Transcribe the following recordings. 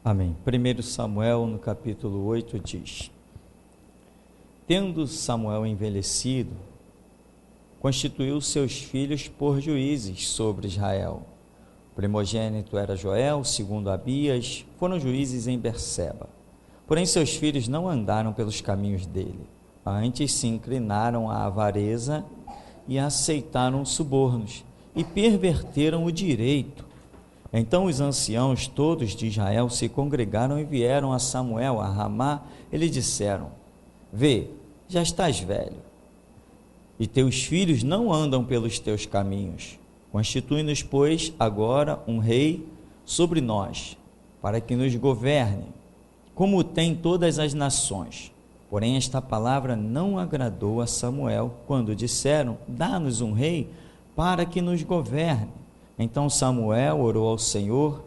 Amém. 1 Samuel, no capítulo 8, diz: Tendo Samuel envelhecido, constituiu seus filhos por juízes sobre Israel. O primogênito era Joel, segundo Abias, foram juízes em Berseba. Porém, seus filhos não andaram pelos caminhos dele, antes se inclinaram à avareza e aceitaram subornos, e perverteram o direito. Então os anciãos todos de Israel se congregaram e vieram a Samuel a Ramá, e lhe disseram: Vê, já estás velho, e teus filhos não andam pelos teus caminhos. Constitui-nos, pois, agora um rei sobre nós, para que nos governe, como tem todas as nações. Porém, esta palavra não agradou a Samuel, quando disseram: Dá-nos um rei para que nos governe. Então Samuel orou ao Senhor.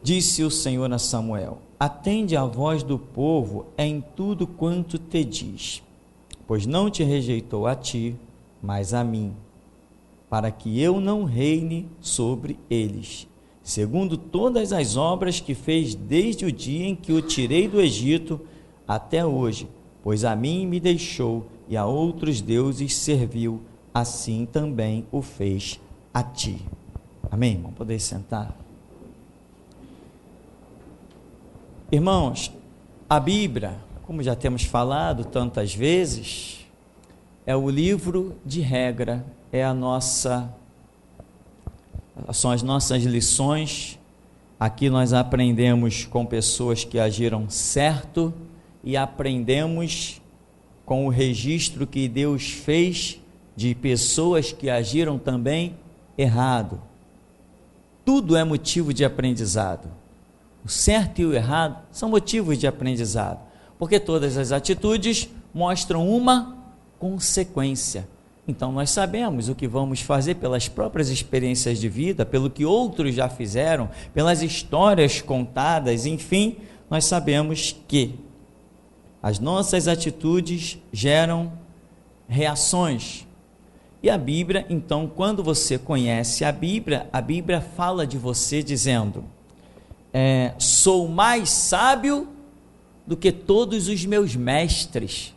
Disse o Senhor a Samuel: Atende à voz do povo em tudo quanto te diz, pois não te rejeitou a ti, mas a mim, para que eu não reine sobre eles, segundo todas as obras que fez desde o dia em que o tirei do Egito até hoje, pois a mim me deixou e a outros deuses serviu, assim também o fez a ti. Amém, irmão? Poder sentar. Irmãos, a Bíblia, como já temos falado tantas vezes, é o livro de regra, são as nossas lições. Aqui nós aprendemos com pessoas que agiram certo e aprendemos com o registro que Deus fez de pessoas que agiram também errado. Tudo é motivo de aprendizado. O certo e o errado são motivos de aprendizado, porque todas as atitudes mostram uma consequência. Então nós sabemos o que vamos fazer pelas próprias experiências de vida, pelo que outros já fizeram, pelas histórias contadas, enfim, nós sabemos que as nossas atitudes geram reações. E a Bíblia, então, quando você conhece a Bíblia fala de você dizendo: sou mais sábio do que todos os meus mestres,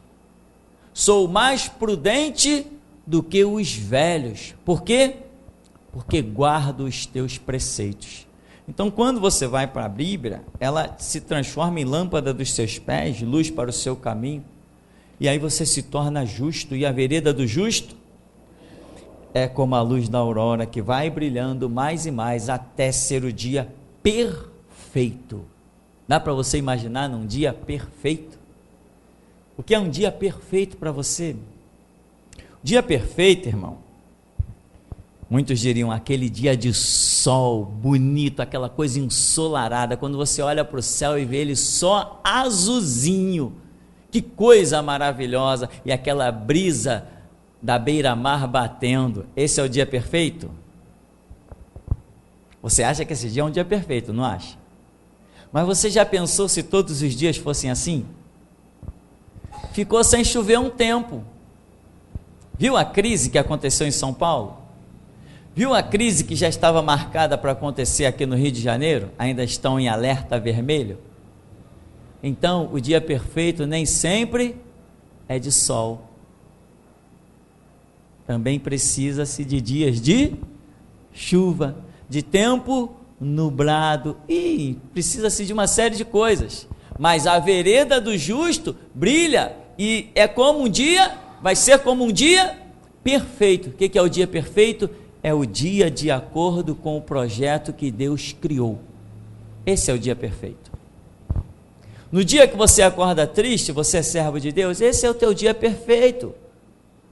sou mais prudente do que os velhos. Por quê? Porque guardo os teus preceitos. Então, quando você vai para a Bíblia, ela se transforma em lâmpada dos seus pés, luz para o seu caminho, e aí você se torna justo, e a vereda do justo é como a luz da aurora, que vai brilhando mais e mais até ser o dia perfeito. Dá para você imaginar num dia perfeito? O que é um dia perfeito para você? Dia perfeito, irmão, muitos diriam aquele dia de sol bonito, aquela coisa ensolarada, quando você olha para o céu e vê ele só azulzinho, que coisa maravilhosa, e aquela brisa da beira-mar batendo. Esse é o dia perfeito? Você acha que esse dia é um dia perfeito, não acha? Mas você já pensou se todos os dias fossem assim? Ficou sem chover um tempo. Viu a crise que aconteceu em São Paulo? Viu a crise que já estava marcada para acontecer aqui no Rio de Janeiro? Ainda estão em alerta vermelho? Então, o dia perfeito nem sempre é de sol. Também precisa-se de dias de chuva, de tempo nublado, e precisa-se de uma série de coisas. Mas a vereda do justo brilha, e é como um dia, vai ser como um dia perfeito. O que é o dia perfeito? É o dia de acordo com o projeto que Deus criou. Esse é o dia perfeito. No dia que você acorda triste, você é servo de Deus, esse é o teu dia perfeito.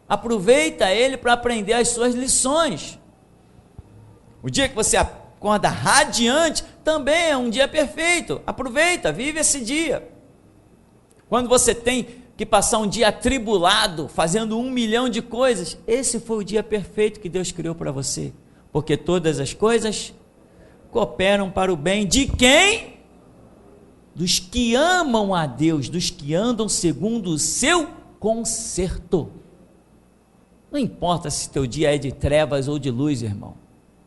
Aproveita ele para aprender as suas lições. O dia que você acorda radiante, também é um dia perfeito. Aproveita, vive esse dia. Quando você tem que passar um dia atribulado, fazendo 1 milhão de coisas, esse foi o dia perfeito que Deus criou para você, porque todas as coisas cooperam para o bem de quem? Dos que amam a Deus, dos que andam segundo o seu conserto. Não importa se teu dia é de trevas ou de luz, irmão,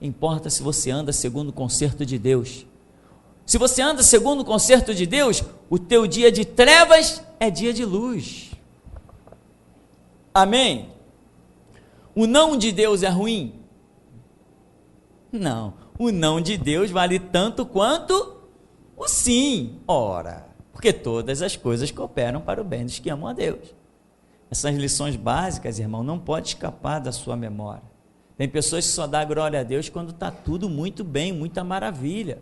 importa se você anda segundo o conserto de Deus. Se você anda segundo o concerto de Deus, o teu dia de trevas é dia de luz. Amém? O não de Deus é ruim? Não. O não de Deus vale tanto quanto o sim. Ora, porque todas as coisas cooperam para o bem dos que amam a Deus. Essas lições básicas, irmão, não pode escapar da sua memória. Tem pessoas que só dão glória a Deus quando está tudo muito bem, muita maravilha.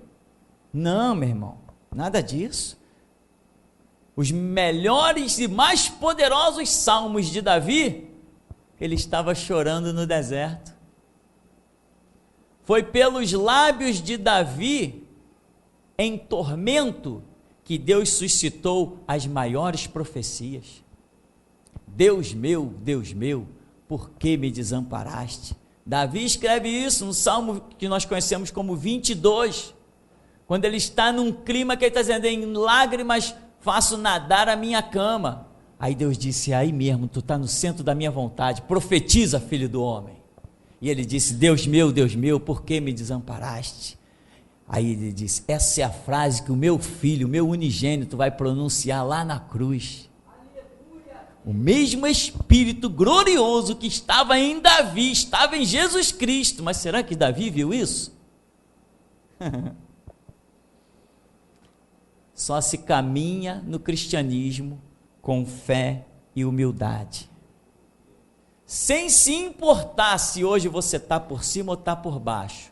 Não, meu irmão, nada disso. Os melhores e mais poderosos salmos de Davi, ele estava chorando no deserto. Foi pelos lábios de Davi, em tormento, que Deus suscitou as maiores profecias. Deus meu, por que me desamparaste? Davi escreve isso no salmo que nós conhecemos como 22, quando ele está num clima que ele está dizendo, em lágrimas faço nadar a minha cama. Aí Deus disse, aí mesmo, tu está no centro da minha vontade, profetiza, filho do homem. E ele disse, Deus meu, por que me desamparaste? Aí ele disse, essa é a frase que o meu filho, o meu unigênito vai pronunciar lá na cruz. O mesmo Espírito glorioso que estava em Davi, estava em Jesus Cristo, mas será que Davi viu isso? Só se caminha no cristianismo com fé e humildade, sem se importar se hoje você está por cima ou está por baixo.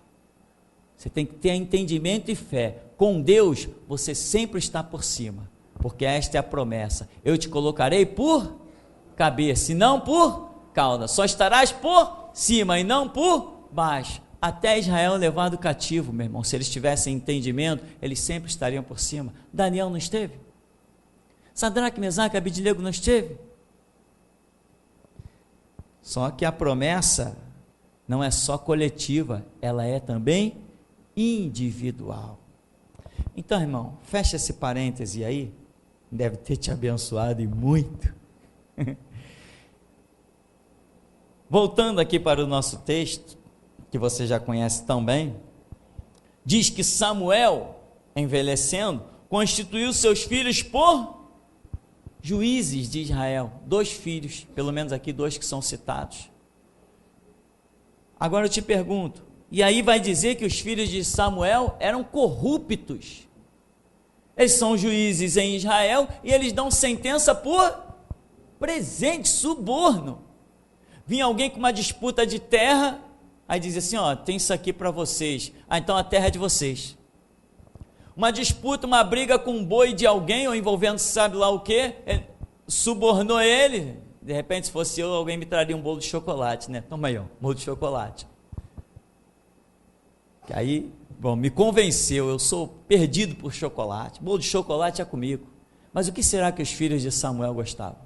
Você tem que ter entendimento e fé. Com Deus você sempre está por cima, porque esta é a promessa, eu te colocarei por cabeça e não por cauda, só estarás por cima e não por baixo. Até Israel levado cativo, meu irmão, se eles tivessem entendimento, eles sempre estariam por cima. Daniel não esteve? Sadraque, Mesaque, Abednego não esteve? Só que a promessa não é só coletiva, ela é também individual. Então, irmão, fecha esse parêntese aí, deve ter te abençoado e muito. Voltando aqui para o nosso texto, que você já conhece tão bem, diz que Samuel, envelhecendo, constituiu seus filhos por juízes de Israel, 2 filhos, pelo menos aqui 2 que são citados. Agora eu te pergunto, e aí vai dizer que os filhos de Samuel eram corruptos? Eles são juízes em Israel e eles dão sentença por presente, suborno. Vinha alguém com uma disputa de terra, aí dizia assim, ó, tem isso aqui para vocês, então a terra é de vocês. Uma disputa, uma briga com um boi de alguém, ou envolvendo sabe lá o que, subornou ele, de repente se fosse eu, alguém me traria um bolo de chocolate, né, toma aí, ó, bolo de chocolate. Que aí, bom, me convenceu, eu sou perdido por chocolate, bolo de chocolate é comigo. Mas o que será que os filhos de Samuel gostavam?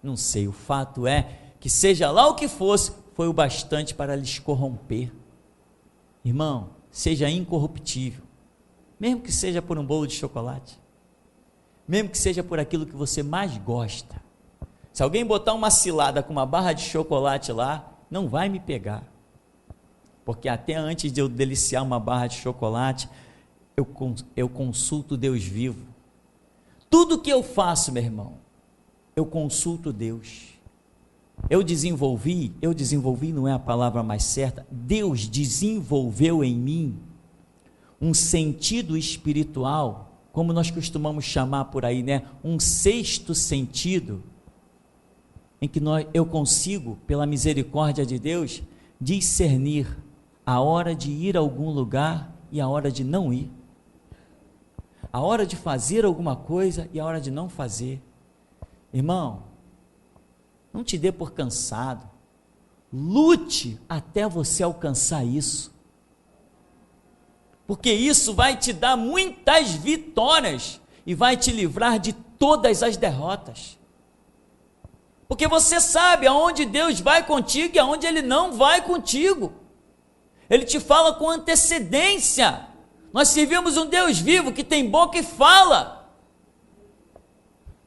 Não sei, o fato é que seja lá o que fosse, foi o bastante para lhes corromper. Irmão, seja incorruptível, mesmo que seja por um bolo de chocolate, mesmo que seja por aquilo que você mais gosta. Se alguém botar uma cilada com uma barra de chocolate lá, não vai me pegar, porque até antes de eu deliciar uma barra de chocolate, eu consulto Deus vivo. Tudo que eu faço, meu irmão, eu consulto Deus. Eu desenvolvi não é a palavra mais certa, Deus desenvolveu em mim um sentido espiritual, como nós costumamos chamar por aí, né? Um sexto sentido, em que eu consigo, pela misericórdia de Deus, discernir a hora de ir a algum lugar e a hora de não ir, a hora de fazer alguma coisa e a hora de não fazer. Irmão, não te dê por cansado, lute até você alcançar isso, porque isso vai te dar muitas vitórias e vai te livrar de todas as derrotas, porque você sabe aonde Deus vai contigo e aonde Ele não vai contigo. Ele te fala com antecedência. Nós servimos um Deus vivo que tem boca e fala.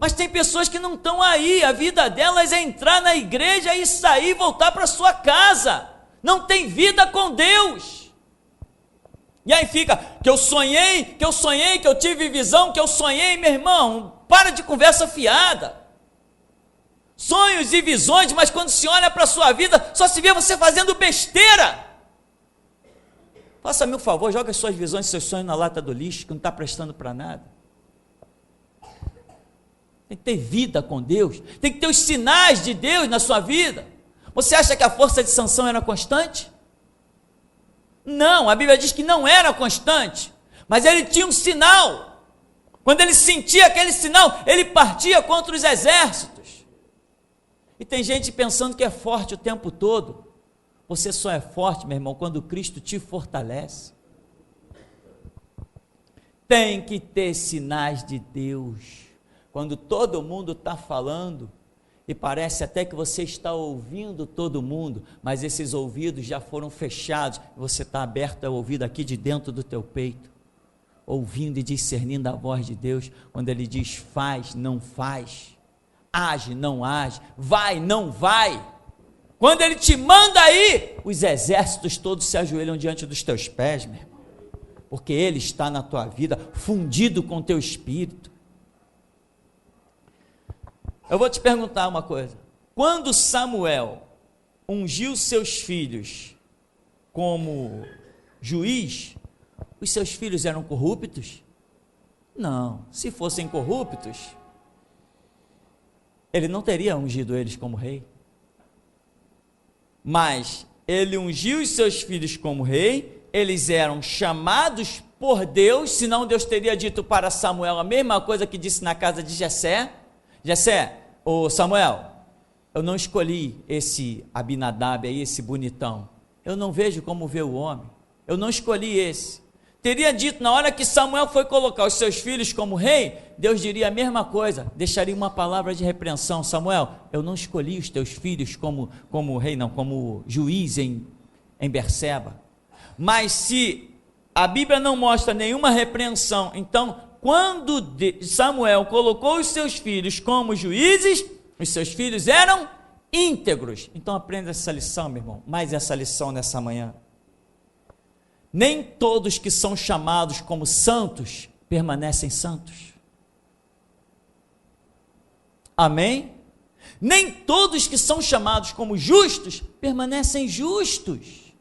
Mas tem pessoas que não estão aí, a vida delas é entrar na igreja e sair e voltar para sua casa, não tem vida com Deus. E aí fica, que eu sonhei, que eu tive visão, que eu sonhei, meu irmão, para de conversa fiada. Sonhos e visões, mas quando se olha para a sua vida, só se vê você fazendo besteira. Faça-me um favor, joga as suas visões e seus sonhos na lata do lixo, que não está prestando para nada. Tem que ter vida com Deus, tem que ter os sinais de Deus na sua vida. Você acha que a força de Sansão era constante? Não, a Bíblia diz que não era constante, mas ele tinha um sinal. Quando ele sentia aquele sinal, ele partia contra os exércitos. E tem gente pensando que é forte o tempo todo. Você só é forte, meu irmão, quando Cristo te fortalece. Tem que ter sinais de Deus. Quando todo mundo está falando, e parece até que você está ouvindo todo mundo, mas esses ouvidos já foram fechados, você está aberto a ouvir aqui de dentro do teu peito, ouvindo e discernindo a voz de Deus, quando Ele diz faz, não faz, age, não age, vai, não vai. Quando Ele te manda aí, os exércitos todos se ajoelham diante dos teus pés, meu irmão, porque Ele está na tua vida, fundido com teu espírito. Eu vou te perguntar uma coisa, quando Samuel ungiu seus filhos como juiz, os seus filhos eram corruptos? Não, se fossem corruptos, ele não teria ungido eles como rei. Mas ele ungiu os seus filhos como rei, eles eram chamados por Deus, senão Deus teria dito para Samuel a mesma coisa que disse na casa de Jessé. Jessé, ô Samuel, eu não escolhi esse Abinadab aí, esse bonitão, eu não vejo como vê o homem, eu não escolhi esse. Teria dito, na hora que Samuel foi colocar os seus filhos como rei, Deus diria a mesma coisa, deixaria uma palavra de repreensão. Samuel, eu não escolhi os teus filhos como rei, não, como juiz em Berseba. Mas se a Bíblia não mostra nenhuma repreensão, então, quando Samuel colocou os seus filhos como juízes, os seus filhos eram íntegros. Então aprenda essa lição, meu irmão, mais essa lição nessa manhã. Nem todos que são chamados como santos permanecem santos. Amém? Nem todos que são chamados como justos permanecem justos.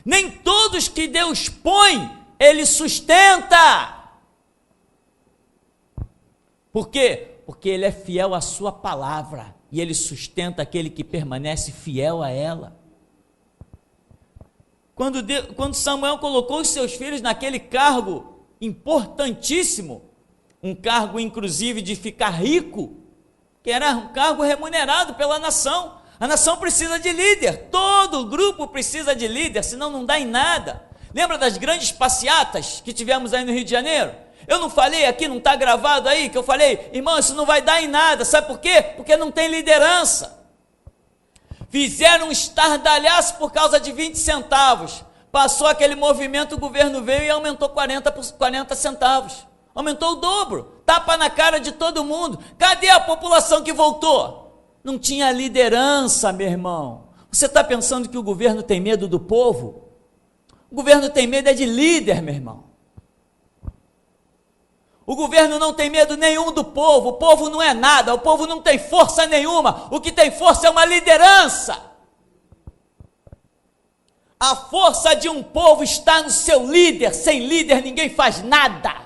Nem todos que Deus põe, Ele sustenta. Por quê? Porque Ele é fiel à sua palavra, e Ele sustenta aquele que permanece fiel a ela. Quando Samuel colocou os seus filhos naquele cargo importantíssimo, um cargo inclusive de ficar rico, que era um cargo remunerado pela nação, a nação precisa de líder, todo grupo precisa de líder, senão não dá em nada. Lembra das grandes passeatas que tivemos aí no Rio de Janeiro? Eu não falei aqui, não está gravado aí, que eu falei, irmão, isso não vai dar em nada, sabe por quê? Porque não tem liderança. Fizeram um estardalhaço por causa de 20 centavos, passou aquele movimento, o governo veio e aumentou 40 centavos, aumentou o dobro, tapa na cara de todo mundo. Cadê a população que voltou? Não tinha liderança, meu irmão. Você está pensando que o governo tem medo do povo? O governo tem medo é de líder, meu irmão. O governo não tem medo nenhum do povo, o povo não é nada, o povo não tem força nenhuma, o que tem força é uma liderança. A força de um povo está no seu líder, sem líder ninguém faz nada.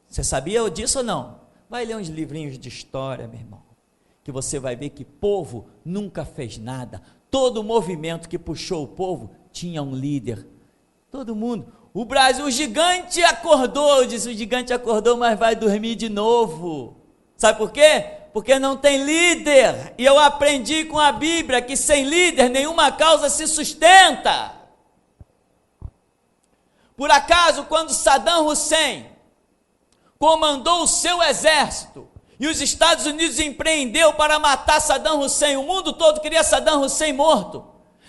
Você sabia disso ou não? Vai ler uns livrinhos de história, meu irmão, que você vai ver que povo nunca fez nada, todo movimento que puxou o povo tinha um líder, todo mundo. O Brasil, o gigante acordou, disse, o gigante acordou, mas vai dormir de novo. Sabe por quê? Porque não tem líder. E eu aprendi com a Bíblia que sem líder nenhuma causa se sustenta. Por acaso, quando Saddam Hussein comandou o seu exército e os Estados Unidos empreendeu para matar Saddam Hussein, o mundo todo queria Saddam Hussein morto.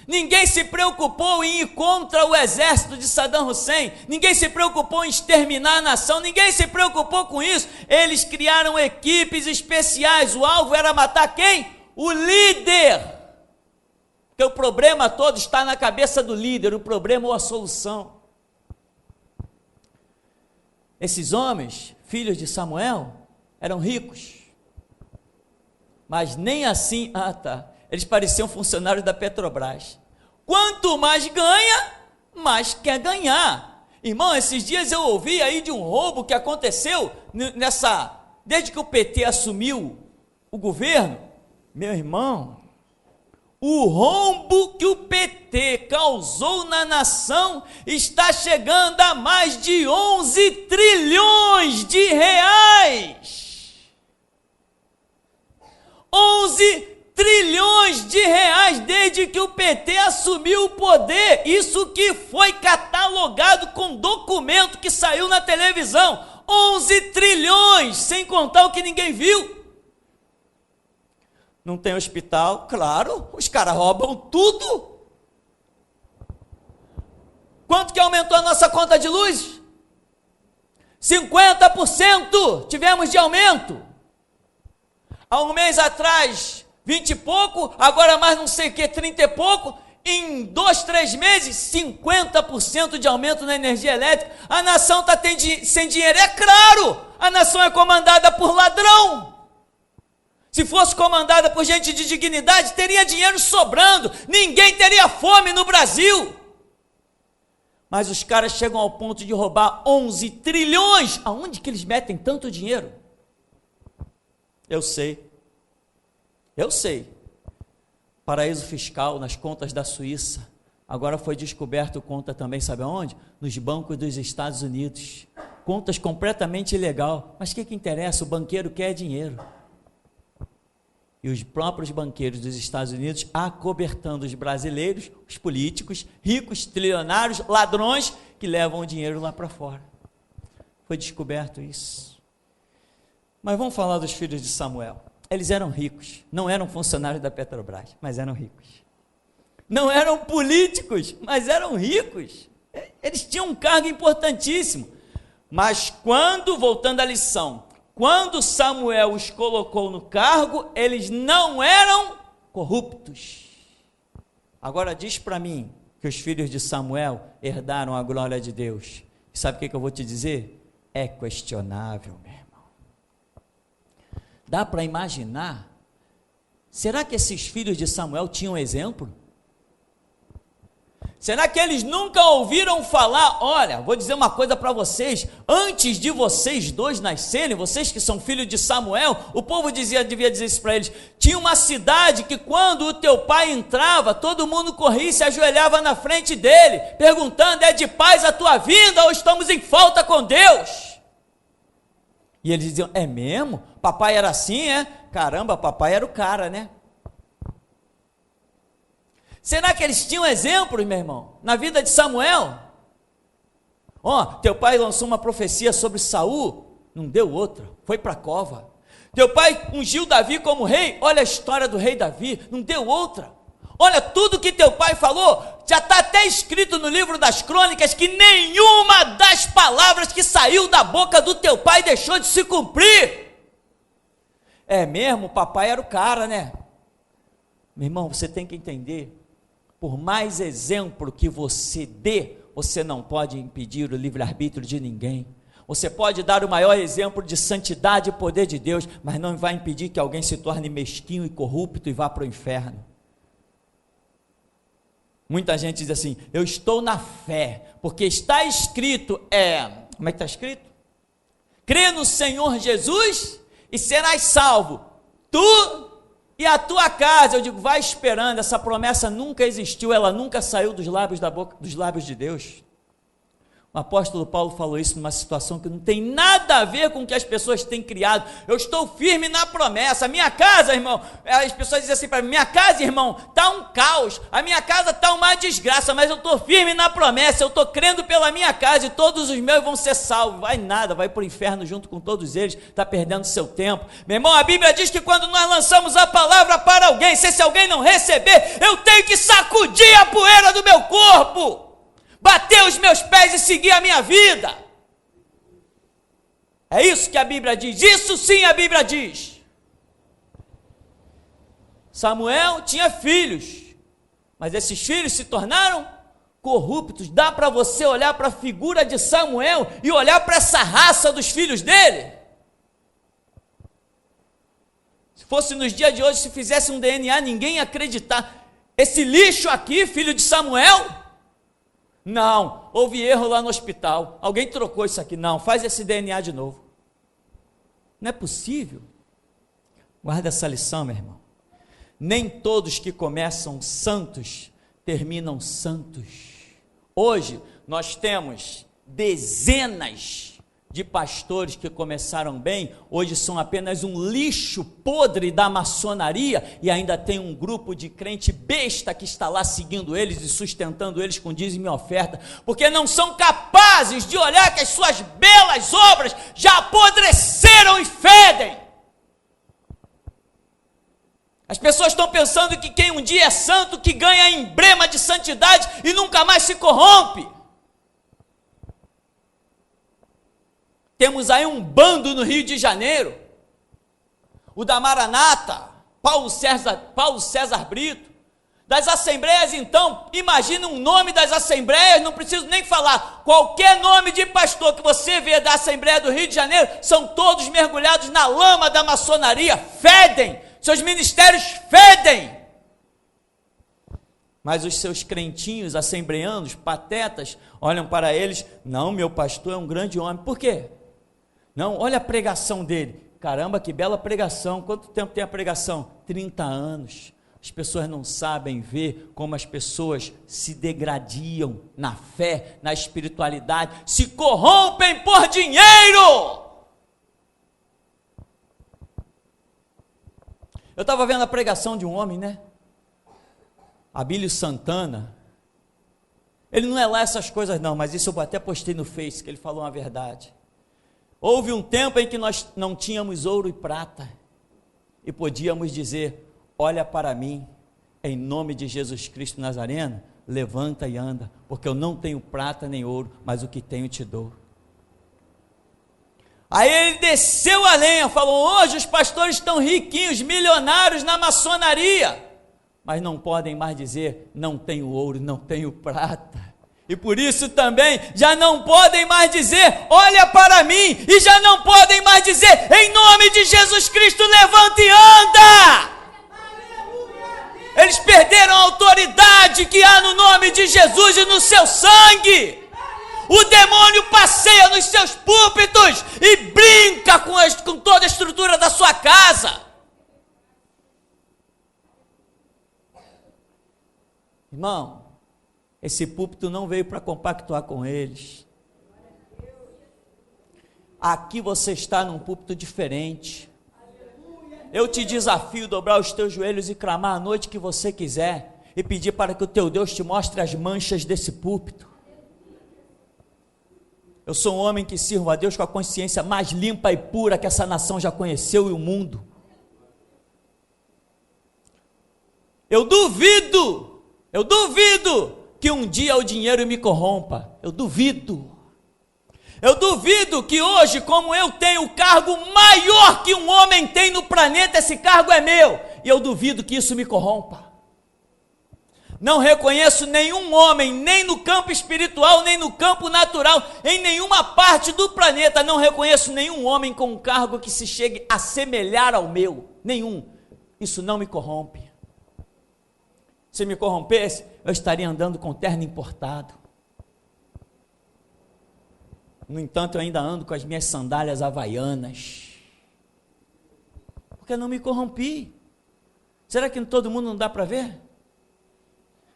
Ninguém se preocupou em ir contra o exército de Saddam Hussein, ninguém se preocupou em exterminar a nação, ninguém se preocupou com isso. Eles criaram equipes especiais, o alvo era matar quem? O líder. Porque o problema todo está na cabeça do líder, o problema ou a solução. Esses homens, filhos de Samuel, eram ricos, mas nem assim, eles pareciam funcionários da Petrobras. Quanto mais ganha, mais quer ganhar. Irmão, esses dias eu ouvi aí de um roubo que aconteceu desde que o PT assumiu o governo. Meu irmão, o rombo que o PT causou na nação está chegando a mais de 11 trilhões de reais. 11 trilhões de reais desde que o PT assumiu o poder. Isso que foi catalogado com documento que saiu na televisão. 11 trilhões, sem contar o que ninguém viu. Não tem hospital, claro, os caras roubam tudo. Quanto que aumentou a nossa conta de luz? 50% tivemos de aumento. Há um mês atrás, 20 e pouco, agora mais não sei o que, 30 e pouco. Em 2, 3 meses, 50% de aumento na energia elétrica. A nação está sem dinheiro, é claro, a nação é comandada por ladrão. Se fosse comandada por gente de dignidade, teria dinheiro sobrando, ninguém teria fome no Brasil. Mas os caras chegam ao ponto de roubar 11 trilhões. Aonde que eles metem tanto dinheiro? Eu sei. Paraíso fiscal nas contas da Suíça. Agora foi descoberto conta também, sabe aonde? Nos bancos dos Estados Unidos. Contas completamente ilegal. Mas o que interessa? O banqueiro quer dinheiro. E os próprios banqueiros dos Estados Unidos acobertando os brasileiros, os políticos, ricos, trilionários, ladrões, que levam o dinheiro lá para fora. Foi descoberto isso. Mas vamos falar dos filhos de Samuel. Eles eram ricos, não eram funcionários da Petrobras, mas eram ricos. Não eram políticos, mas eram ricos. Eles tinham um cargo importantíssimo. Mas voltando à lição, quando Samuel os colocou no cargo, eles não eram corruptos. Agora diz para mim que os filhos de Samuel herdaram a glória de Deus. E sabe o que eu vou te dizer? É questionável, meu irmão. Dá para imaginar? Será que esses filhos de Samuel tinham exemplo? Será que eles nunca ouviram falar? Olha, vou dizer uma coisa para vocês, antes de vocês dois nascerem, vocês que são filhos de Samuel, o povo devia dizer isso para eles, tinha uma cidade que quando o teu pai entrava, todo mundo corria e se ajoelhava na frente dele, perguntando, é de paz a tua vinda ou estamos em falta com Deus? E eles diziam, é mesmo? Papai era assim, é? Caramba, papai era o cara, né? Será que eles tinham exemplos, meu irmão, na vida de Samuel? Teu pai lançou uma profecia sobre Saul, não deu outra, foi para a cova. Teu pai ungiu Davi como rei, olha a história do rei Davi, não deu outra. Olha tudo que teu pai falou, já está até escrito no livro das crônicas que nenhuma das palavras que saiu da boca do teu pai deixou de se cumprir. É mesmo, papai era o cara, né? Meu irmão, você tem que entender, por mais exemplo que você dê, você não pode impedir o livre-arbítrio de ninguém. Você pode dar o maior exemplo de santidade e poder de Deus, mas não vai impedir que alguém se torne mesquinho e corrupto e vá para o inferno. Muita gente diz assim, eu estou na fé, porque está escrito, como é que está escrito? Crê no Senhor Jesus e serás salvo, tu e a tua casa. Eu digo, vai esperando, essa promessa nunca existiu, ela nunca saiu dos lábios de Deus. O apóstolo Paulo falou isso numa situação que não tem nada a ver com o que as pessoas têm criado. Eu estou firme na promessa. A minha casa, irmão, as pessoas dizem assim para mim, minha casa, irmão, está um caos, a minha casa está uma desgraça, mas eu estou firme na promessa, eu estou crendo pela minha casa e todos os meus vão ser salvos. Vai nada, vai para o inferno junto com todos eles, está perdendo seu tempo. Meu irmão, a Bíblia diz que quando nós lançamos a palavra para alguém, se esse alguém não receber, eu tenho que sacudir a poeira do meu corpo, bater os meus pés e seguir a minha vida. É isso que a Bíblia diz, isso sim a Bíblia diz. Samuel tinha filhos, Mas esses filhos se tornaram corruptos. Dá para você olhar para a figura de Samuel e olhar para essa raça dos filhos dele? Se fosse nos dias de hoje, se fizesse um DNA, ninguém ia acreditar. Esse lixo aqui, filho de Samuel? Não, houve erro lá no hospital, alguém trocou isso aqui. Não, faz esse DNA de novo. Não é possível. Guarda essa lição, meu irmão. Nem todos que começam santos terminam santos. Hoje nós temos dezenas de pastores que começaram bem, hoje são apenas um lixo podre da maçonaria, e ainda tem um grupo de crente besta que está lá seguindo eles e sustentando eles com dízimo e oferta, porque não são capazes de olhar que as suas belas obras já apodreceram e fedem. As pessoas estão pensando que quem um dia é santo, que ganha emblema de santidade e nunca mais se corrompe. Temos aí um bando no Rio de Janeiro, o da Maranata, Paulo César Brito, das assembleias. Então, imagina um nome das assembleias, não preciso nem falar, qualquer nome de pastor que você vê da Assembleia do Rio de Janeiro, são todos mergulhados na lama da maçonaria, fedem, seus ministérios fedem. Mas os seus crentinhos, assembleanos, patetas, olham para eles, não, meu pastor é um grande homem. Por quê? Não, olha a pregação dele. Caramba, que bela pregação. Quanto tempo tem a pregação? 30 anos. As pessoas não sabem ver como as pessoas se degradam na fé, na espiritualidade, se corrompem por dinheiro. Eu estava vendo a pregação de um homem, né? Abílio Santana. Ele não é lá essas coisas não, mas isso eu até postei no Face, que ele falou uma verdade. Houve um tempo em que nós não tínhamos ouro e prata, e podíamos dizer, olha para mim, em nome de Jesus Cristo Nazareno, levanta e anda, porque eu não tenho prata nem ouro, mas o que tenho te dou. Aí ele desceu a lenha, falou, hoje os pastores estão riquinhos, milionários na maçonaria, mas não podem mais dizer, não tenho ouro, não tenho prata. E por isso também já não podem mais dizer, olha para mim, e já não podem mais dizer, em nome de Jesus Cristo, levanta e anda. Eles perderam a autoridade que há no nome de Jesus e no seu sangue. O demônio passeia nos seus púlpitos e brinca com toda a estrutura da sua casa. Irmão, esse púlpito não veio para compactuar com eles. Aqui você está num púlpito diferente. Eu te desafio a dobrar os teus joelhos e clamar a noite que você quiser e pedir para que o teu Deus te mostre as manchas desse púlpito. Eu sou um homem que sirvo a Deus com a consciência mais limpa e pura que essa nação já conheceu e o mundo. Eu duvido que um dia o dinheiro me corrompa. Eu duvido que hoje, como eu tenho o cargo maior que um homem tem no planeta, esse cargo é meu, e eu duvido que isso me corrompa. Não reconheço nenhum homem, nem no campo espiritual, nem no campo natural, em nenhuma parte do planeta, não reconheço nenhum homem com um cargo que se chegue a semelhar ao meu, nenhum. Isso não me corrompe. Se me corrompesse, eu estaria andando com terno importado. No entanto, eu ainda ando com as minhas sandálias havaianas, porque eu não me corrompi. Será que todo mundo não dá para ver?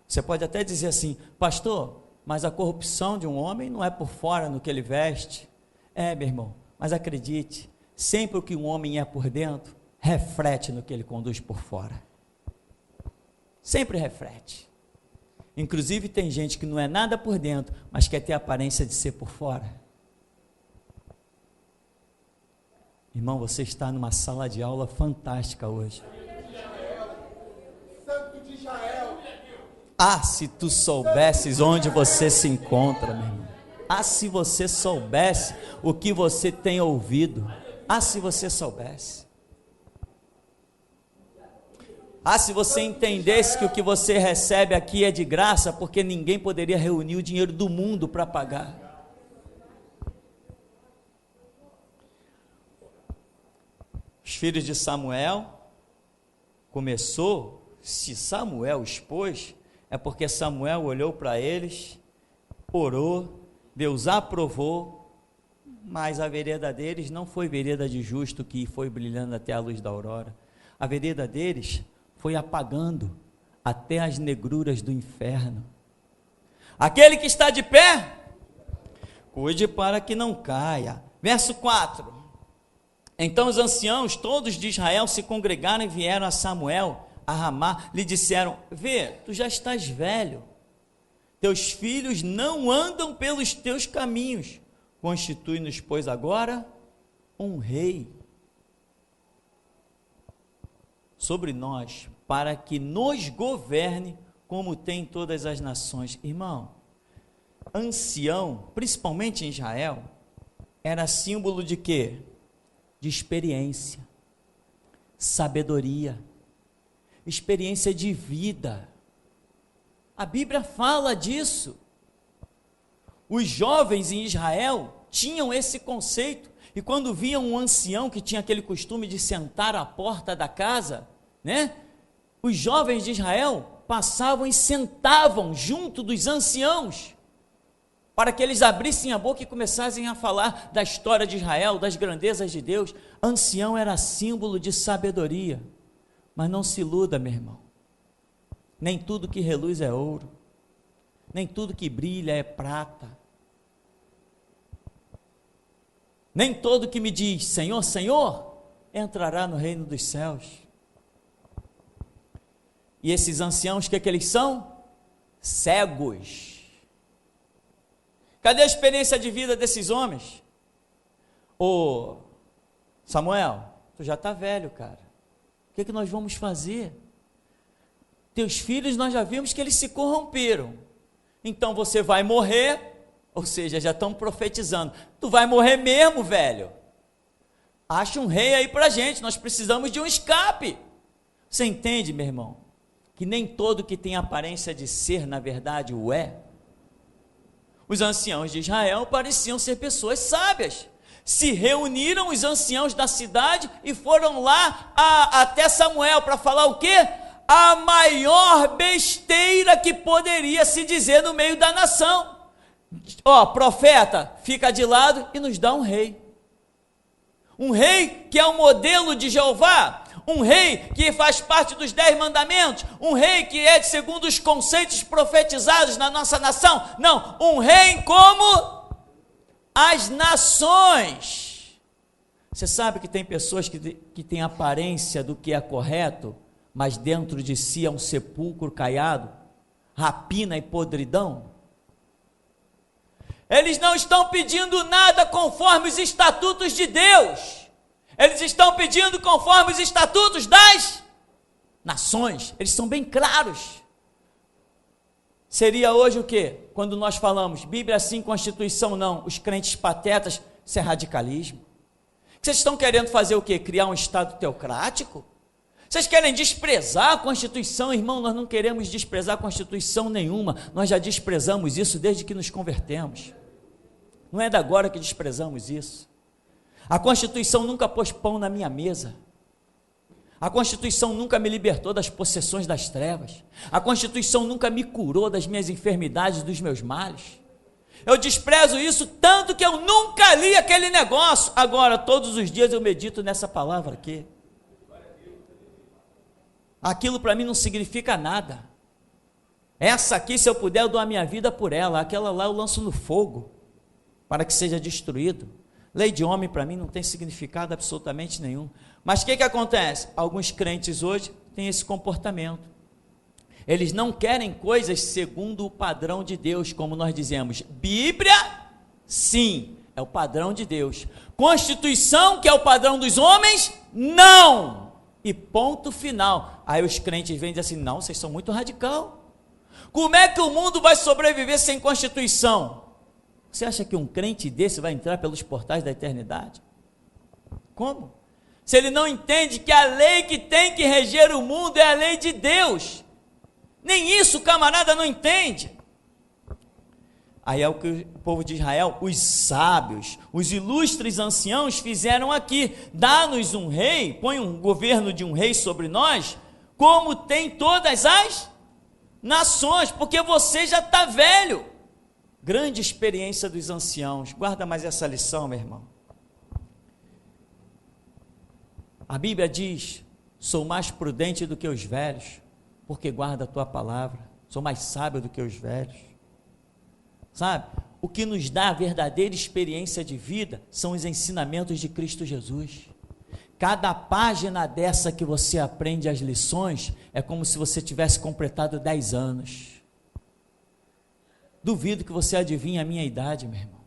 Você pode até dizer assim, pastor, mas a corrupção de um homem não é por fora no que ele veste. É, meu irmão, mas acredite, sempre o que um homem é por dentro, reflete no que ele conduz por fora. Sempre reflete. Inclusive tem gente que não é nada por dentro, mas quer ter a aparência de ser por fora. Irmão, você está numa sala de aula fantástica hoje. Ah, se tu soubesses onde você se encontra, meu irmão. Ah, se você soubesse o que você tem ouvido. Ah, se você soubesse. Ah, se você entendesse que o que você recebe aqui é de graça, porque ninguém poderia reunir o dinheiro do mundo para pagar. Os filhos de Samuel, se Samuel expôs, é porque Samuel olhou para eles, orou, Deus aprovou, mas a vereda deles não foi vereda de justo que foi brilhando até a luz da aurora. A vereda deles foi apagando até as negruras do inferno. Aquele que está de pé, cuide para que não caia. Verso 4. Então os anciãos todos de Israel se congregaram e vieram a Samuel a Ramá, lhe disseram: vê, tu já estás velho, teus filhos não andam pelos teus caminhos, constitui-nos, pois, agora um rei sobre nós, para que nos governe como tem todas as nações. Irmão, ancião, principalmente em Israel, era símbolo de quê? De experiência, sabedoria, experiência de vida. A Bíblia fala disso. Os jovens em Israel tinham esse conceito, e quando viam um ancião que tinha aquele costume de sentar à porta da casa, né? Os jovens de Israel passavam e sentavam junto dos anciãos, para que eles abrissem a boca e começassem a falar da história de Israel, das grandezas de Deus. Ancião era símbolo de sabedoria, mas não se iluda, meu irmão, nem tudo que reluz é ouro, nem tudo que brilha é prata, nem todo que me diz Senhor, Senhor, entrará no reino dos céus. E esses anciãos, o que eles são? Cegos. Cadê a experiência de vida desses homens? Ô Samuel, tu já está velho, cara, o que nós vamos fazer? Teus filhos, nós já vimos que eles se corromperam, então você vai morrer, ou seja, já estão profetizando, tu vai morrer mesmo, velho, acha um rei aí pra gente, nós precisamos de um escape. Você entende, meu irmão, que nem todo que tem aparência de ser, na verdade, o é? Os anciãos de Israel pareciam ser pessoas sábias. Se reuniram os anciãos da cidade e foram lá até Samuel para falar o quê? A maior besteira que poderia se dizer no meio da nação. Ó, profeta, fica de lado e nos dá um rei. Um rei que é o modelo de Jeová. Um rei que faz parte dos 10 mandamentos, um rei que é segundo os conceitos profetizados na nossa nação. Não, um rei como as nações. Você sabe que tem pessoas que têm aparência do que é correto, mas dentro de si é um sepulcro caiado, rapina e podridão? Eles não estão pedindo nada conforme os estatutos de Deus. Eles estão pedindo conforme os estatutos das nações. Eles são bem claros. Seria hoje o quê? Quando nós falamos Bíblia sim, Constituição não, os crentes patetas, isso é radicalismo. Vocês estão querendo fazer o quê? Criar um Estado teocrático? Vocês querem desprezar a Constituição? Irmão, nós não queremos desprezar a Constituição nenhuma, nós já desprezamos isso desde que nos convertemos. Não é de agora que desprezamos isso. A Constituição nunca pôs pão na minha mesa. A Constituição nunca me libertou das possessões das trevas. A Constituição nunca me curou das minhas enfermidades, dos meus males. Eu desprezo isso tanto que eu nunca li aquele negócio. Agora, todos os dias eu medito nessa palavra aqui. Aquilo para mim não significa nada. Essa aqui, se eu puder, eu dou a minha vida por ela. Aquela lá eu lanço no fogo, para que seja destruído. Lei de homem para mim não tem significado absolutamente nenhum. Mas o que acontece? Alguns crentes hoje têm esse comportamento. Eles não querem coisas segundo o padrão de Deus, como nós dizemos. Bíblia, sim, é o padrão de Deus. Constituição, que é o padrão dos homens, não. E ponto final. Aí os crentes vêm e dizem assim, não, vocês são muito radical. Como é que o mundo vai sobreviver sem Constituição? Você acha que um crente desse vai entrar pelos portais da eternidade? Como? Se ele não entende que a lei que tem que reger o mundo é a lei de Deus. Nem isso o camarada não entende. Aí é o que o povo de Israel, os sábios, os ilustres anciãos fizeram aqui. Dá-nos um rei, põe um governo de um rei sobre nós, como tem todas as nações, porque você já está velho. Grande experiência dos anciãos. Guarda mais essa lição, meu irmão. A Bíblia diz: sou mais prudente do que os velhos, porque guarda a tua palavra. Sou mais sábio do que os velhos. Sabe, o que nos dá a verdadeira experiência de vida são os ensinamentos de Cristo Jesus. Cada página dessa que você aprende as lições é como se você tivesse completado 10 anos. Duvido que você adivinhe a minha idade, meu irmão.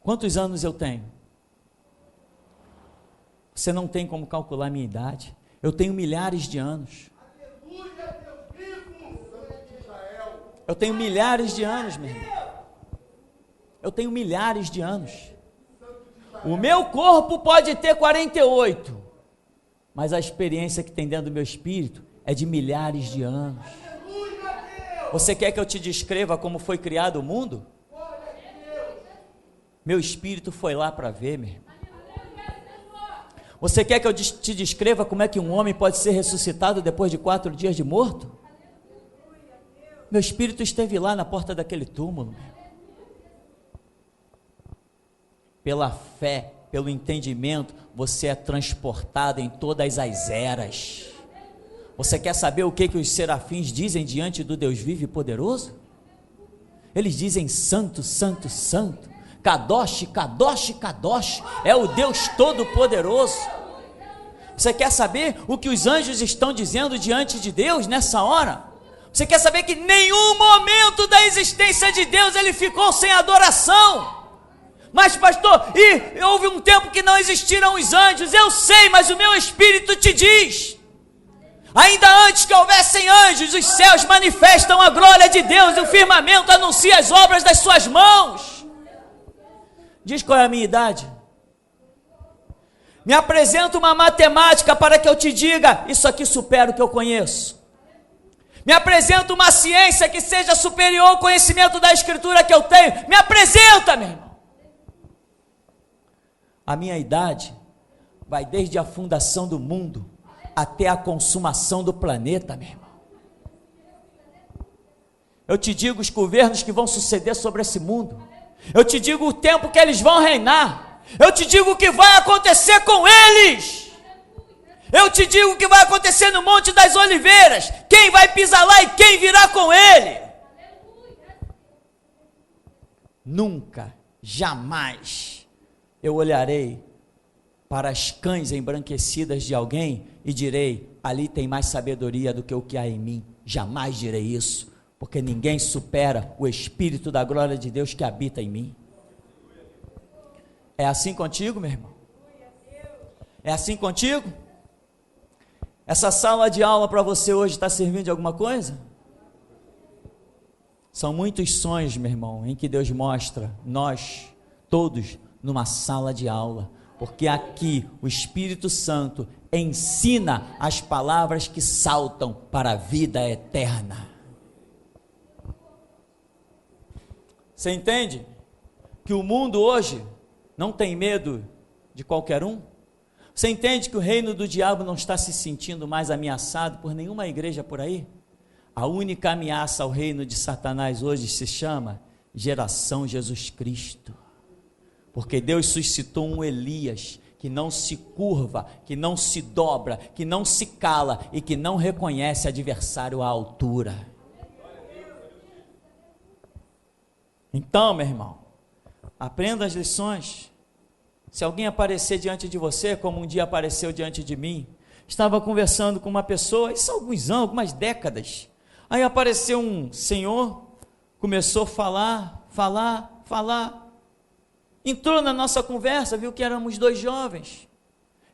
Quantos anos eu tenho? Você não tem como calcular a minha idade. Eu tenho milhares de anos. Eu tenho milhares de anos, meu irmão. Eu tenho milhares de anos. O meu corpo pode ter 48, mas a experiência que tem dentro do meu espírito é de milhares de anos. Você quer que eu te descreva como foi criado o mundo? Meu espírito foi lá para ver, meu irmão. Você quer que eu te descreva como é que um homem pode ser ressuscitado depois de 4 dias de morto? Meu espírito esteve lá na porta daquele túmulo. Pela fé, pelo entendimento, você é transportado em todas as eras. Você quer saber o que os serafins dizem diante do Deus vivo e poderoso? Eles dizem: santo, santo, santo, Kadosh, Kadosh, Kadosh, é o Deus todo-poderoso. Você quer saber o que os anjos estão dizendo diante de Deus nessa hora? Você quer saber que nenhum momento da existência de Deus ele ficou sem adoração? Mas pastor, houve um tempo que não existiram os anjos. Eu sei, mas o meu espírito te diz: ainda antes que houvessem anjos, os céus manifestam a glória de Deus e o firmamento anuncia as obras das suas mãos. Diz qual é a minha idade. Me apresenta uma matemática para que eu te diga: isso aqui supera o que eu conheço. Me apresenta uma ciência que seja superior ao conhecimento da escritura que eu tenho. Me apresenta, meu irmão. A minha idade vai desde a fundação do mundo até a consumação do planeta, meu irmão. Eu te digo os governos que vão suceder sobre esse mundo. Eu te digo o tempo que eles vão reinar. Eu te digo o que vai acontecer com eles. Eu te digo o que vai acontecer no Monte das Oliveiras. Quem vai pisar lá e quem virá com ele. Nunca, jamais eu olharei para as cães embranquecidas de alguém e direi: ali tem mais sabedoria do que o que há em mim. Jamais direi isso, porque ninguém supera o Espírito da glória de Deus que habita em mim. É assim contigo, meu irmão? É assim contigo? Essa sala de aula para você hoje está servindo de alguma coisa? São muitos sonhos, meu irmão, em que Deus mostra nós todos numa sala de aula, porque aqui o Espírito Santo ensina as palavras que saltam para a vida eterna. Você entende que o mundo hoje não tem medo de qualquer um? Você entende que o reino do diabo não está se sentindo mais ameaçado por nenhuma igreja por aí? A única ameaça ao reino de Satanás hoje se chama geração Jesus Cristo. Porque Deus suscitou um Elias que não se curva, que não se dobra, que não se cala e que não reconhece adversário à altura. Então, meu irmão, aprenda as lições. Se alguém aparecer diante de você, como um dia apareceu diante de mim, estava conversando com uma pessoa, isso há alguns anos, algumas décadas, aí apareceu um senhor, começou a falar, entrou na nossa conversa, viu que éramos 2 jovens,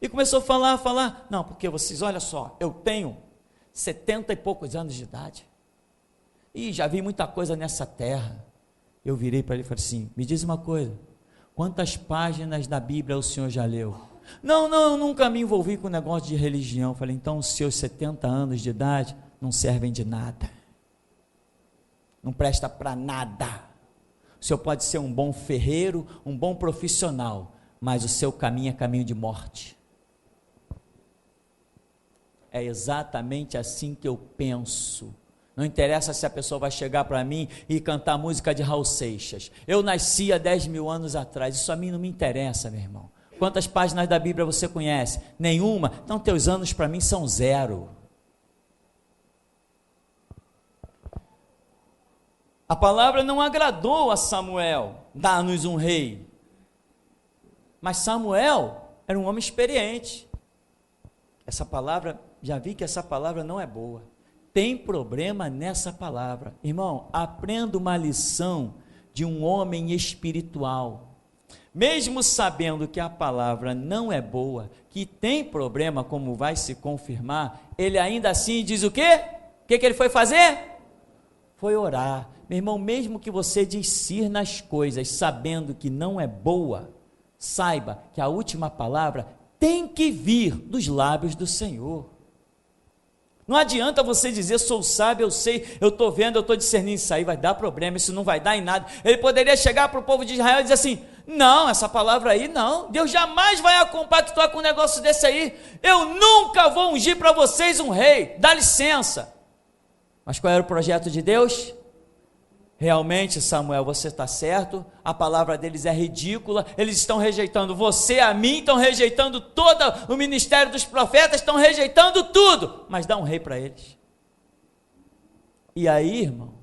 e começou a falar, não, porque vocês, olha só, eu tenho 70 e poucos anos de idade, e já vi muita coisa nessa terra. Eu virei para ele e falei assim: me diz uma coisa, quantas páginas da Bíblia o senhor já leu? Não, eu nunca me envolvi com negócio de religião. Eu falei, então os seus 70 anos de idade não servem de nada. Não presta para nada. O senhor pode ser um bom ferreiro, um bom profissional, mas o seu caminho é caminho de morte. É exatamente assim que eu penso. Não interessa se a pessoa vai chegar para mim e cantar música de Raul Seixas. Eu nasci há 10 mil anos atrás, isso a mim não me interessa, meu irmão. Quantas páginas da Bíblia você conhece? Nenhuma? Então teus anos para mim são 0. A palavra não agradou a Samuel, dá-nos um rei. Mas Samuel era um homem experiente. Essa palavra, já vi que essa palavra não é boa. Tem problema nessa palavra. Irmão, aprenda uma lição de um homem espiritual. Mesmo sabendo que a palavra não é boa, que tem problema, como vai se confirmar, ele ainda assim diz o quê? O que ele foi fazer? Foi orar. Meu irmão, mesmo que você discirna as coisas sabendo que não é boa, saiba que a última palavra tem que vir dos lábios do Senhor. Não adianta você dizer, sou sábio, eu sei, eu estou vendo, eu estou discernindo, isso aí vai dar problema, isso não vai dar em nada. Ele poderia chegar para o povo de Israel e dizer assim, não, essa palavra aí não, Deus jamais vai compactuar com um negócio desse aí, eu nunca vou ungir para vocês um rei, dá licença. Mas qual era o projeto de Deus? Realmente, Samuel, você está certo, a palavra deles é ridícula, eles estão rejeitando você, a mim, estão rejeitando todo o ministério dos profetas, estão rejeitando tudo, mas dá um rei para eles. E aí, irmão,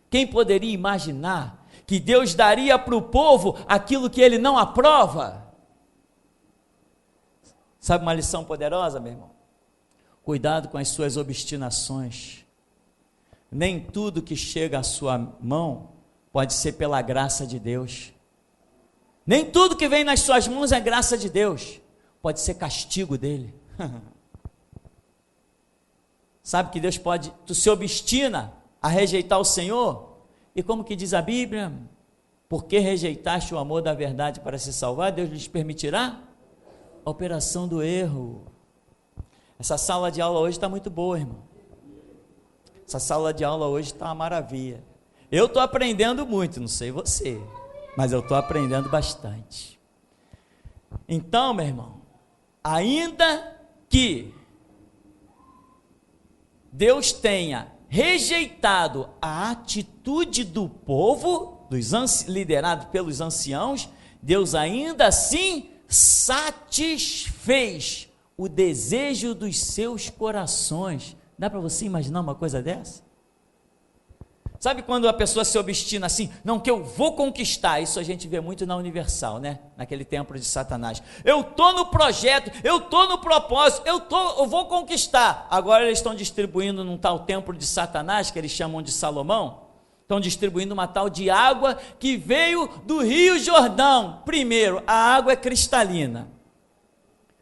quem poderia imaginar que Deus daria para o povo aquilo que ele não aprova? Sabe uma lição poderosa, meu irmão? Cuidado com as suas obstinações. Nem tudo que chega à sua mão pode ser pela graça de Deus. Nem tudo que vem nas suas mãos é graça de Deus. Pode ser castigo dele. Sabe que Deus pode, tu se obstina a rejeitar o Senhor? E como que diz a Bíblia? Porque rejeitaste o amor da verdade para se salvar, Deus lhes permitirá a operação do erro. Essa sala de aula hoje está muito boa, irmão. Essa sala de aula hoje está uma maravilha. Eu estou aprendendo muito, não sei você, mas eu estou aprendendo bastante. Então, meu irmão, ainda que Deus tenha rejeitado a atitude do povo, liderado pelos anciãos, Deus ainda assim satisfez o desejo dos seus corações. Dá para você imaginar uma coisa dessa? Sabe quando a pessoa se obstina assim, não, que eu vou conquistar, isso a gente vê muito na Universal, né? Naquele templo de Satanás. Eu estou no projeto, eu estou no propósito, eu vou conquistar. Agora eles estão distribuindo num tal templo de Satanás, que eles chamam de Salomão, estão distribuindo uma tal de água que veio do Rio Jordão. Primeiro, a água é cristalina.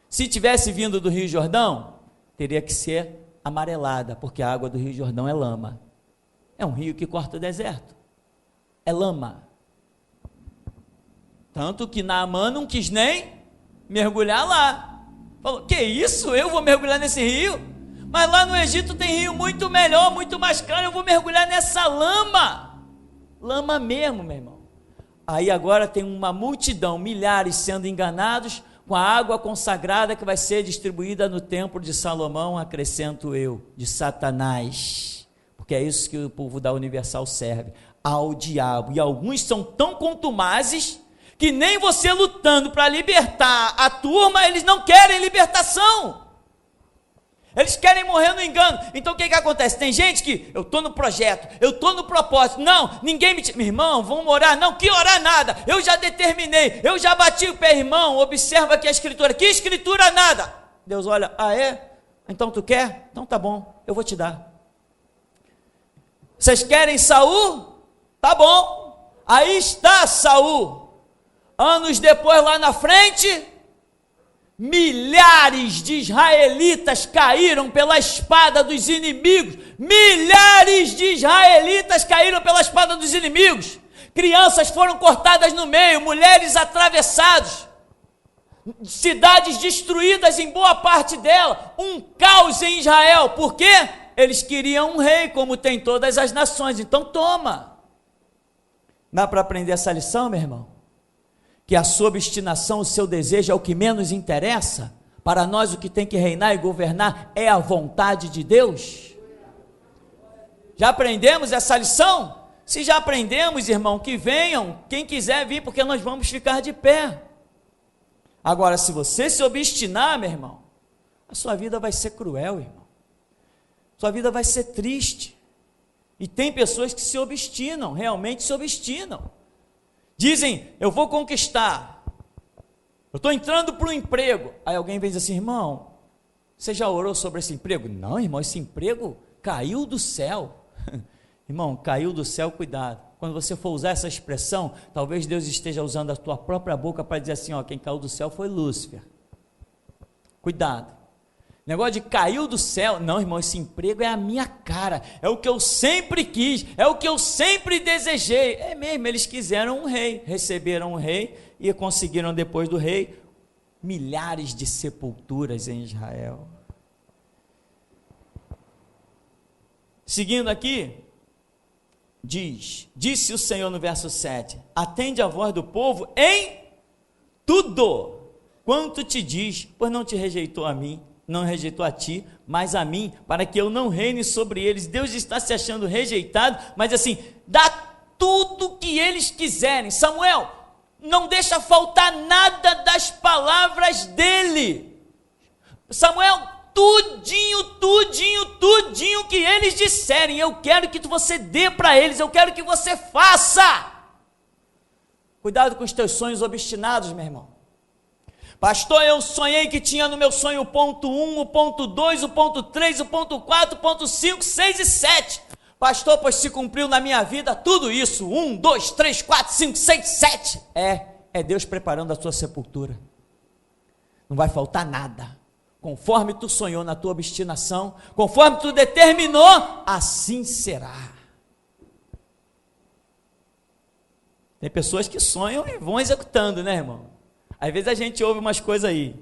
Se tivesse vindo do Rio Jordão, teria que ser amarelada, porque a água do Rio Jordão é lama. É um rio que corta o deserto. É lama. Tanto que Naamã não quis nem mergulhar lá. Falou, que isso? Eu vou mergulhar nesse rio? Mas lá no Egito tem rio muito melhor, muito mais claro, eu vou mergulhar nessa lama. Lama mesmo, meu irmão. Aí agora tem uma multidão, milhares sendo enganados com a água consagrada que vai ser distribuída no templo de Salomão, acrescento eu, de Satanás, porque é isso que o povo da Universal serve, ao diabo, e alguns são tão contumazes, que nem você lutando para libertar a turma, eles não querem libertação, eles querem morrer no engano. Então o que acontece? Tem gente que, eu estou no projeto, eu estou no propósito, não, ninguém me tira, meu irmão, vamos orar, não, que orar nada, eu já determinei, eu já bati o pé, irmão, observa aqui a escritura, que escritura nada, Deus olha, ah é? Então tu quer? Então tá bom, eu vou te dar. Vocês querem Saul? Tá bom, aí está Saul, anos depois lá na frente, milhares de israelitas caíram pela espada dos inimigos, milhares de israelitas caíram pela espada dos inimigos, crianças foram cortadas no meio, mulheres atravessadas, cidades destruídas em boa parte dela, um caos em Israel. Por quê? Eles queriam um rei, como tem todas as nações. Então toma. Dá para aprender essa lição, meu irmão? Que a sua obstinação, o seu desejo é o que menos interessa. Para nós o que tem que reinar e governar é a vontade de Deus. Já aprendemos essa lição? Se já aprendemos, irmão, que venham, quem quiser vir, porque nós vamos ficar de pé. Agora, se você se obstinar, meu irmão, a sua vida vai ser cruel, irmão. Sua vida vai ser triste. E tem pessoas que se obstinam, realmente se obstinam. Dizem, eu vou conquistar. Eu estou entrando para o emprego. Aí alguém vem e diz assim, irmão, você já orou sobre esse emprego? Não, irmão, esse emprego caiu do céu. Irmão, caiu do céu, cuidado. Quando você for usar essa expressão, talvez Deus esteja usando a tua própria boca para dizer assim, ó, quem caiu do céu foi Lúcifer. Cuidado. Negócio de caiu do céu. Não, irmão, esse emprego é a minha cara. É o que eu sempre quis. É o que eu sempre desejei. É mesmo, eles quiseram um rei. Receberam um rei e conseguiram depois do rei milhares de sepulturas em Israel. Seguindo aqui, disse o Senhor no verso 7, atende a voz do povo em tudo quanto te diz, pois não te rejeitou a mim, não rejeitou a ti, mas a mim, para que eu não reine sobre eles. Deus está se achando rejeitado, mas assim, dá tudo que eles quiserem. Samuel, não deixa faltar nada das palavras dele. Samuel, tudinho que eles disserem, eu quero que você dê para eles, eu quero que você faça. Cuidado com os teus sonhos obstinados, meu irmão. Pastor, eu sonhei que tinha no meu sonho o ponto 1, o ponto 2, o ponto 3, o ponto 4, o ponto 5, 6 e 7. Pastor, pois se cumpriu na minha vida tudo isso, 1, 2, 3, 4, 5, 6, 7. É Deus preparando a tua sepultura. Não vai faltar nada. Conforme tu sonhou na tua obstinação, conforme tu determinou, assim será. Tem pessoas que sonham e vão executando, né, irmão? Às vezes a gente ouve umas coisas aí.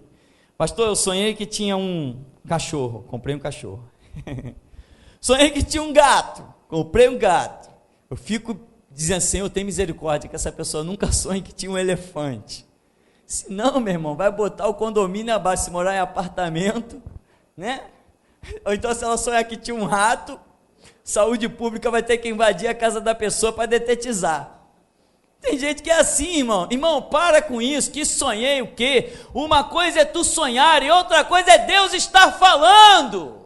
Pastor, eu sonhei que tinha um cachorro, comprei um cachorro. Sonhei que tinha um gato, comprei um gato. Eu fico dizendo, Senhor, tem misericórdia, que essa pessoa nunca sonhe que tinha um elefante. Se não, meu irmão, vai botar o condomínio abaixo, se morar em apartamento, né? Ou então se ela sonhar que tinha um rato, saúde pública vai ter que invadir a casa da pessoa para detetizar. Tem gente que é assim, irmão. Irmão, para com isso, que sonhei o quê? Uma coisa é tu sonhar e outra coisa é Deus estar falando.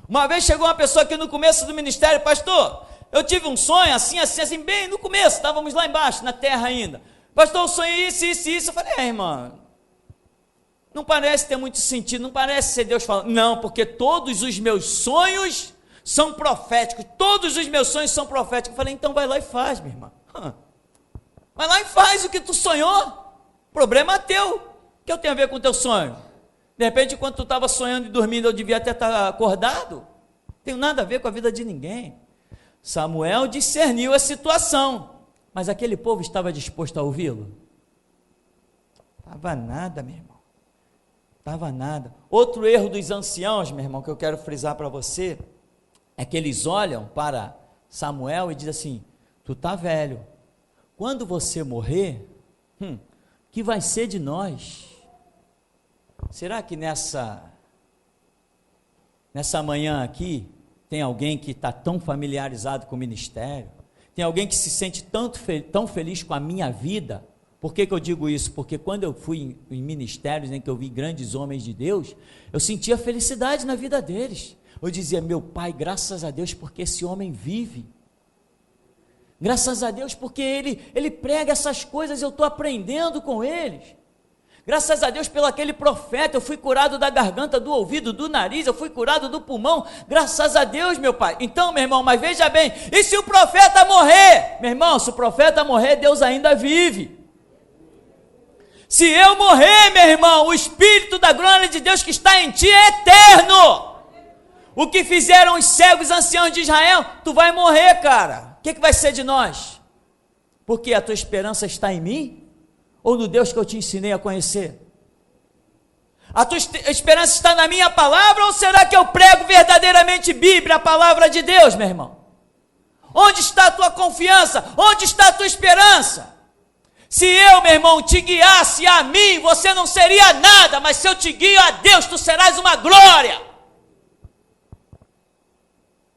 Uma vez chegou uma pessoa aqui no começo do ministério, pastor, eu tive um sonho assim, bem no começo, estávamos lá embaixo, na terra ainda. Pastor, eu sonhei isso. Eu falei, irmão, não parece ter muito sentido, não parece ser Deus falando. Não, porque todos os meus sonhos são proféticos, todos os meus sonhos são proféticos. Eu falei, então vai lá e faz, minha irmã. Vai lá e faz o que tu sonhou. Problema teu. O que eu tenho a ver com o teu sonho? De repente, quando tu estava sonhando e dormindo, eu devia até estar acordado. Não tenho nada a ver com a vida de ninguém. Samuel discerniu a situação, mas aquele povo estava disposto a ouvi-lo? Estava nada, meu irmão. Estava nada. Outro erro dos anciãos, meu irmão, que eu quero frisar para você, é que eles olham para Samuel e dizem assim, tu está velho, quando você morrer, que vai ser de nós? Será que nessa manhã aqui, tem alguém que está tão familiarizado com o ministério? Tem alguém que se sente tão feliz com a minha vida? Por que eu digo isso? Porque quando eu fui em ministérios em que eu vi grandes homens de Deus, eu sentia felicidade na vida deles. Eu dizia, meu pai, graças a Deus porque esse homem vive. Graças a Deus porque ele prega essas coisas, eu estou aprendendo com eles. Graças a Deus pelo aquele profeta, eu fui curado da garganta, do ouvido, do nariz, eu fui curado do pulmão, graças a Deus, meu pai. Então, meu irmão, mas veja bem, e se o profeta morrer? Meu irmão, se o profeta morrer, Deus ainda vive. Se eu morrer, meu irmão, o Espírito da glória de Deus que está em ti é eterno. O que fizeram os cegos anciãos de Israel, tu vai morrer, cara. O que vai ser de nós? Porque a tua esperança está em mim? ou no Deus que eu te ensinei a conhecer? A tua esperança está na minha palavra, ou será que eu prego verdadeiramente Bíblia, a palavra de Deus, meu irmão? Onde está a tua confiança? Onde está a tua esperança? Se eu, meu irmão, te guiasse a mim, você não seria nada, mas se eu te guio a Deus, tu serás uma glória.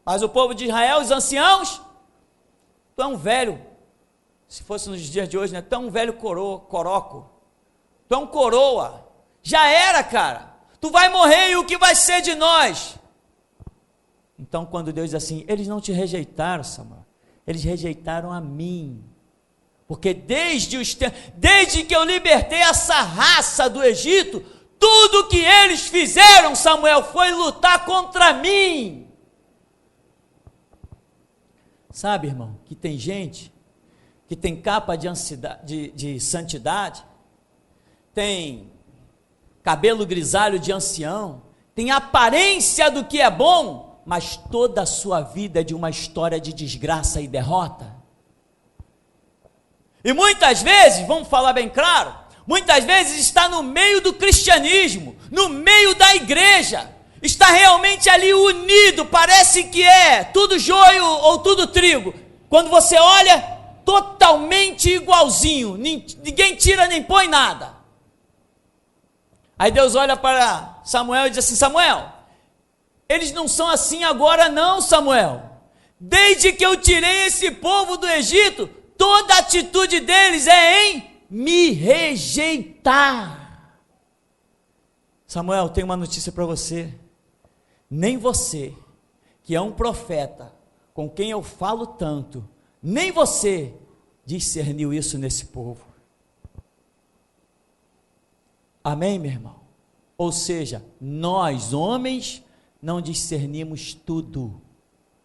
Mas o povo de Israel, os anciãos, tu é um velho, se fosse nos dias de hoje, né? Tu é um velho coroco, tu é um coroa, já era, cara, tu vai morrer e o que vai ser de nós? Então quando Deus diz assim, eles não te rejeitaram, Samuel, eles rejeitaram a mim, porque desde que eu libertei essa raça do Egito, tudo que eles fizeram, Samuel, foi lutar contra mim. Sabe, irmão, que tem gente que tem capa de santidade, tem cabelo grisalho de ancião, tem aparência do que é bom, mas toda a sua vida é de uma história de desgraça e derrota. E muitas vezes, vamos falar bem claro, muitas vezes está no meio do cristianismo, no meio da igreja, está realmente ali unido, parece que é tudo joio ou tudo trigo, quando você olha, totalmente igualzinho, ninguém tira nem põe nada. Aí Deus olha para Samuel e diz assim, Samuel, eles não são assim agora não, Samuel, desde que eu tirei esse povo do Egito, toda a atitude deles é em me rejeitar. Samuel, tem uma notícia para você, nem você, que é um profeta, com quem eu falo tanto, nem você discerniu isso nesse povo. Amém, meu irmão? Ou seja, nós, homens, não discernimos tudo,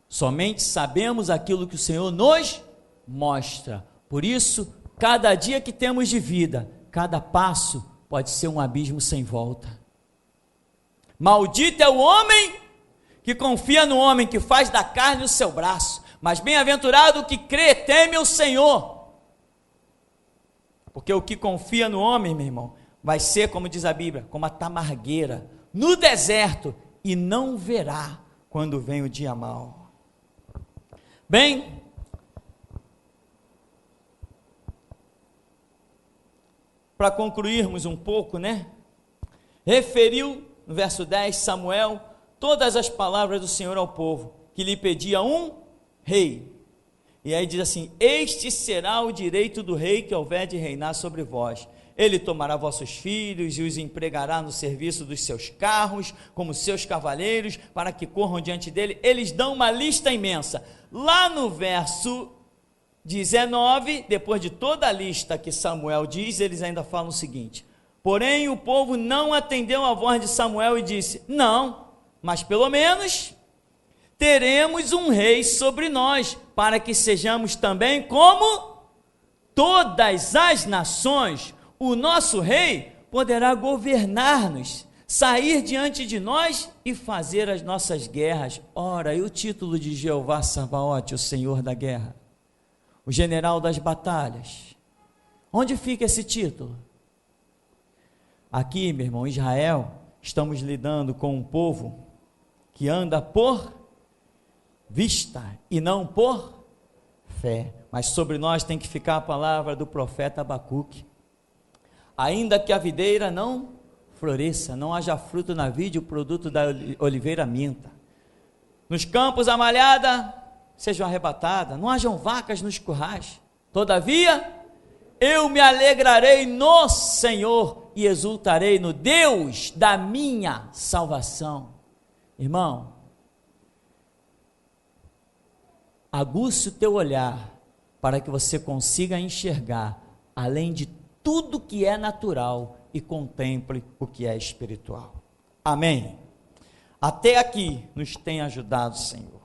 somente sabemos aquilo que o Senhor nos mostra. Por isso, cada dia que temos de vida, cada passo pode ser um abismo sem volta. Maldito é o homem que confia no homem, que faz da carne o seu braço, mas bem-aventurado o que crê, teme o Senhor, porque o que confia no homem, meu irmão, vai ser, como diz a Bíblia, como a tamargueira no deserto, e não verá quando vem o dia mau. Bem, para concluirmos um pouco, né? Referiu, no verso 10, Samuel, todas as palavras do Senhor ao povo, que lhe pedia um rei. E aí diz assim, este será o direito do rei que houver de reinar sobre vós. Ele tomará vossos filhos e os empregará no serviço dos seus carros, como seus cavaleiros, para que corram diante dele. Eles dão uma lista imensa. Lá no verso 19, depois de toda a lista que Samuel diz, eles ainda falam o seguinte, porém o povo não atendeu a voz de Samuel e disse, não, mas pelo menos teremos um rei sobre nós, para que sejamos também como todas as nações. O nosso rei poderá governar-nos, sair diante de nós e fazer as nossas guerras. Ora, e o título de Jeová Sabaote, o Senhor da guerra, o general das batalhas, onde fica esse título? Aqui, meu irmão, Israel, estamos lidando com um povo que anda por vista e não por fé, mas sobre nós tem que ficar a palavra do profeta Abacuque, ainda que a videira não floresça, não haja fruto na vide, o produto da oliveira minta, nos campos a malhada sejam arrebatadas, não hajam vacas nos currais, todavia eu me alegrarei no Senhor e exultarei no Deus da minha salvação. Irmão, aguce o teu olhar para que você consiga enxergar além de tudo que é natural e contemple o que é espiritual. Amém? Até aqui nos tem ajudado, Senhor.